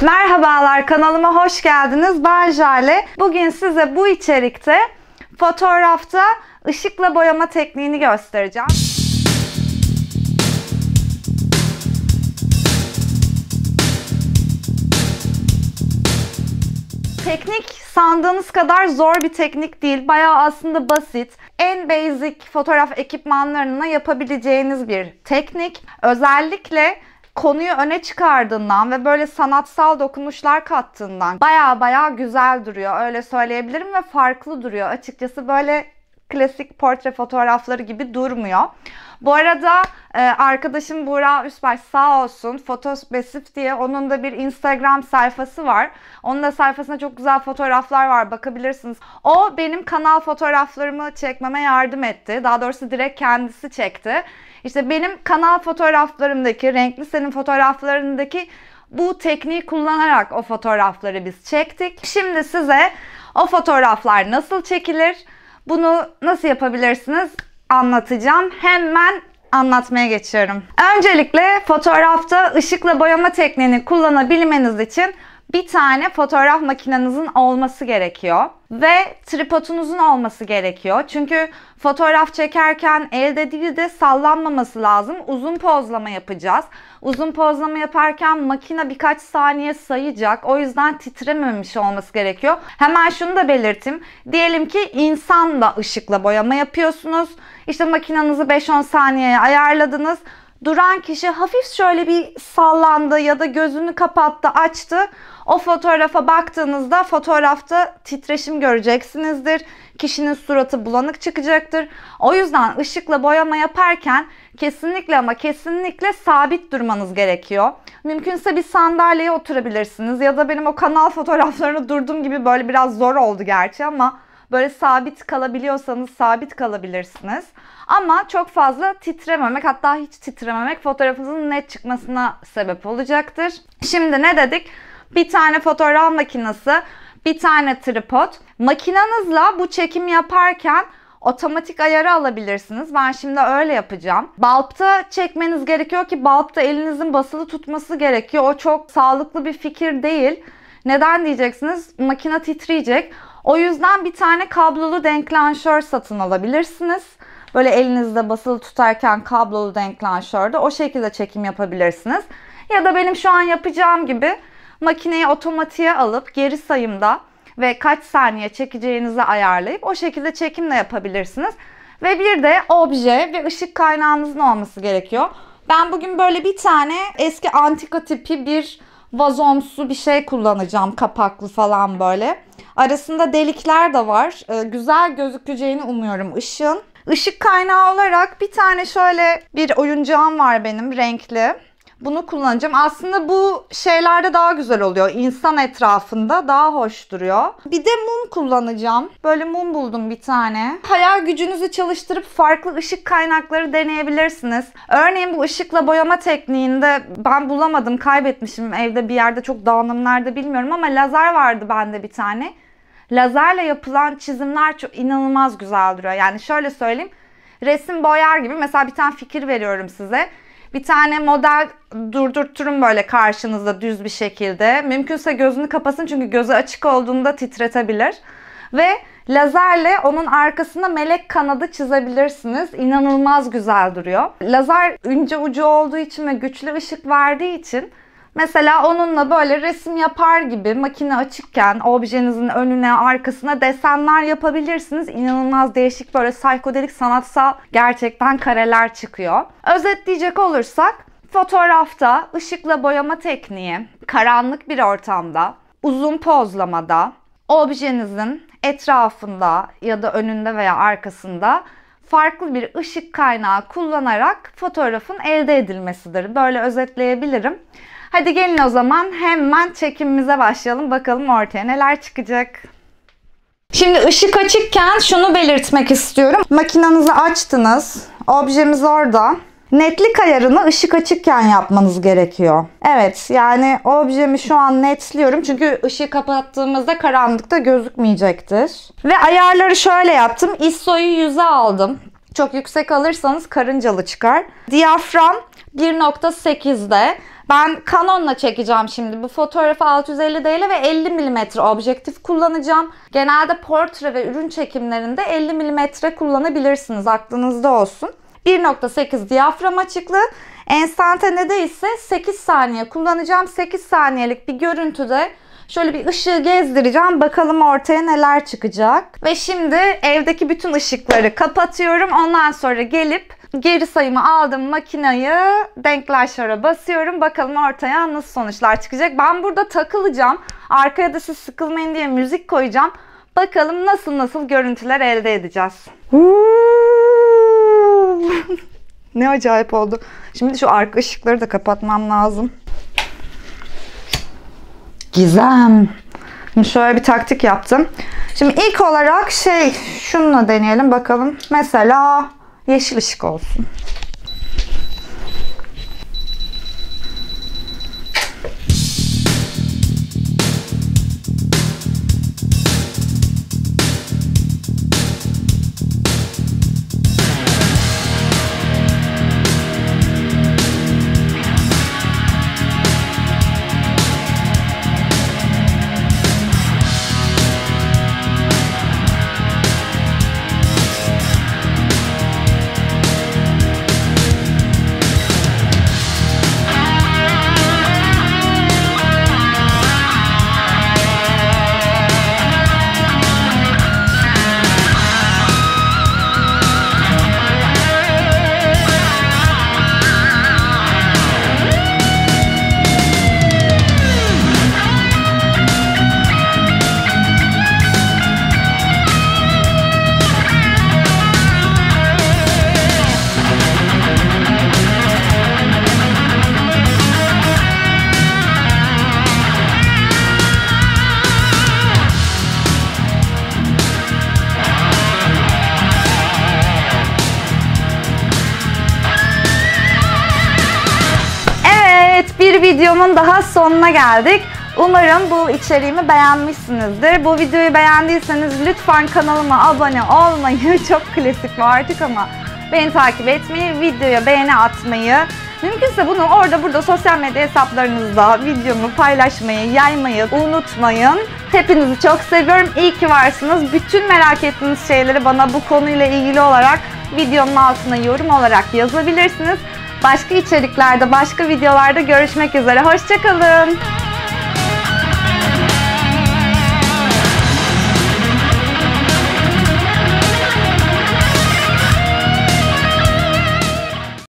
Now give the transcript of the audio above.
Merhabalar, kanalıma hoş geldiniz. Ben Jale. Bugün size bu içerikte fotoğrafta ışıkla boyama tekniğini göstereceğim. Teknik sandığınız kadar zor bir teknik değil. Bayağı aslında basit. En basic fotoğraf ekipmanlarına yapabileceğiniz bir teknik. Özellikle konuyu öne çıkardığından ve böyle sanatsal dokunuşlar kattığından bayağı güzel duruyor. Öyle söyleyebilirim ve farklı duruyor. Açıkçası böyle klasik portre fotoğrafları gibi durmuyor. Bu arada arkadaşım Buğra Üsbaş sağ olsun, Photobasif diye onun da bir Instagram sayfası var. Onun da sayfasında çok güzel fotoğraflar var, bakabilirsiniz. O benim kanal fotoğraflarımı çekmeme yardım etti. Daha doğrusu direkt kendisi çekti. İşte benim kanal fotoğraflarımdaki, Renkli Senin fotoğraflarındaki bu tekniği kullanarak o fotoğrafları biz çektik. Şimdi size o fotoğraflar nasıl çekilir, bunu nasıl yapabilirsiniz anlatacağım. Hemen anlatmaya geçiyorum. Öncelikle fotoğrafta ışıkla boyama tekniğini kullanabilmeniz için bir tane fotoğraf makinenizin olması gerekiyor. Ve tripodunuzun olması gerekiyor. Çünkü fotoğraf çekerken elde değil de sallanmaması lazım. Uzun pozlama yapacağız. Uzun pozlama yaparken makine birkaç saniye sayacak. O yüzden titrememiş olması gerekiyor. Hemen şunu da belirteyim. Diyelim ki insanla ışıkla boyama yapıyorsunuz. İşte makinenizi 5-10 saniyeye ayarladınız. Duran kişi hafif şöyle bir sallandı ya da gözünü kapattı, açtı. O fotoğrafa baktığınızda fotoğrafta titreşim göreceksinizdir. Kişinin suratı bulanık çıkacaktır. O yüzden ışıkla boyama yaparken kesinlikle ama kesinlikle sabit durmanız gerekiyor. Mümkünse bir sandalyeye oturabilirsiniz ya da benim o kanal fotoğraflarını durduğum gibi böyle biraz zor oldu gerçi ama böyle sabit kalabiliyorsanız sabit kalabilirsiniz. Ama çok fazla titrememek, hatta hiç titrememek fotoğrafınızın net çıkmasına sebep olacaktır. Şimdi ne dedik? Bir tane fotoğraf makinesi, bir tane tripod. Makinenizle bu çekim yaparken otomatik ayarı alabilirsiniz. Ben şimdi öyle yapacağım. Bulb'ta çekmeniz gerekiyor ki bulb'ta elinizin basılı tutması gerekiyor. O çok sağlıklı bir fikir değil. Neden diyeceksiniz? Makine titreyecek. O yüzden bir tane kablolu denklanşör satın alabilirsiniz. Böyle elinizde basılı tutarken kablolu denklanşörde o şekilde çekim yapabilirsiniz. Ya da benim şu an yapacağım gibi makineyi otomatiğe alıp geri sayımda ve kaç saniye çekeceğinizi ayarlayıp o şekilde çekim de yapabilirsiniz. Ve bir de obje ve ışık kaynağınızın olması gerekiyor. Ben bugün böyle bir tane eski antika tipi bir vazomsu bir şey kullanacağım. Kapaklı falan böyle. Arasında delikler de var. Güzel gözükeceğini umuyorum ışığın. Işık kaynağı olarak bir tane şöyle bir oyuncağım var benim, renkli. Bunu kullanacağım. Aslında bu şeylerde daha güzel oluyor. İnsan etrafında daha hoş duruyor. Bir de mum kullanacağım. Böyle mum buldum bir tane. Hayal gücünüzü çalıştırıp farklı ışık kaynakları deneyebilirsiniz. Örneğin bu ışıkla boyama tekniğinde ben bulamadım, kaybetmişim evde bir yerde, çok dağınımlarda bilmiyorum ama lazer vardı bende bir tane. Lazerle yapılan çizimler çok inanılmaz güzel duruyor. Yani şöyle söyleyeyim. Resim boyar gibi mesela bir tane fikir veriyorum size. Bir tane model durdurturum böyle karşınızda düz bir şekilde. Mümkünse gözünü kapasın çünkü gözü açık olduğunda titretebilir. Ve lazerle onun arkasına melek kanadı çizebilirsiniz. İnanılmaz güzel duruyor. Lazer ince ucu olduğu için ve güçlü ışık verdiği için mesela onunla böyle resim yapar gibi makine açıkken objenizin önüne, arkasına desenler yapabilirsiniz. İnanılmaz değişik böyle psikodelik, sanatsal gerçekten kareler çıkıyor. Özetleyecek olursak fotoğrafta ışıkla boyama tekniği karanlık bir ortamda, uzun pozlamada, objenizin etrafında ya da önünde veya arkasında farklı bir ışık kaynağı kullanarak fotoğrafın elde edilmesidir. Böyle özetleyebilirim. Hadi gelin o zaman hemen çekimimize başlayalım. Bakalım ortaya neler çıkacak. Şimdi ışık açıkken şunu belirtmek istiyorum. Makinenizi açtınız. Objemiz orada. Netlik ayarını ışık açıkken yapmanız gerekiyor. Evet, yani objemi şu an netliyorum. Çünkü ışığı kapattığımızda karanlıkta gözükmeyecektir. Ve ayarları şöyle yaptım. ISO'yu 100'e aldım. Çok yüksek alırsanız karıncalı çıkar. Diyafram 1.8'de. Ben Canon'la çekeceğim şimdi. Bu fotoğrafı 650D ve 50 mm objektif kullanacağım. Genelde portre ve ürün çekimlerinde 50 mm kullanabilirsiniz. Aklınızda olsun. 1.8 diyafram açıklığı. Enstantane'de ise 8 saniye kullanacağım. 8 saniyelik bir görüntüde şöyle bir ışığı gezdireceğim. Bakalım ortaya neler çıkacak. Ve şimdi evdeki bütün ışıkları kapatıyorum. Ondan sonra gelip geri sayımı aldım makinayı, denklaşöre basıyorum. Bakalım ortaya nasıl sonuçlar çıkacak. Ben burada takılacağım. Arkaya da siz sıkılmayın diye müzik koyacağım. Bakalım nasıl görüntüler elde edeceğiz. Ne acayip oldu. Şimdi şu arka ışıkları da kapatmam lazım. Gizem. Şimdi şöyle bir taktik yaptım. Şimdi ilk olarak şununla deneyelim bakalım. Mesela yeşil ışık olsun. Bir videomun daha sonuna geldik. Umarım bu içeriğimi beğenmişsinizdir. Bu videoyu beğendiyseniz lütfen kanalıma abone olmayı, çok klasik var artık ama beni takip etmeyi, videoya beğeni atmayı, mümkünse bunu orada burada sosyal medya hesaplarınızda videomu paylaşmayı, yaymayı unutmayın. Hepinizi çok seviyorum. İyi ki varsınız. Bütün merak ettiğiniz şeyleri bana bu konuyla ilgili olarak videonun altına yorum olarak yazabilirsiniz. Başka içeriklerde, başka videolarda görüşmek üzere. Hoşça kalın.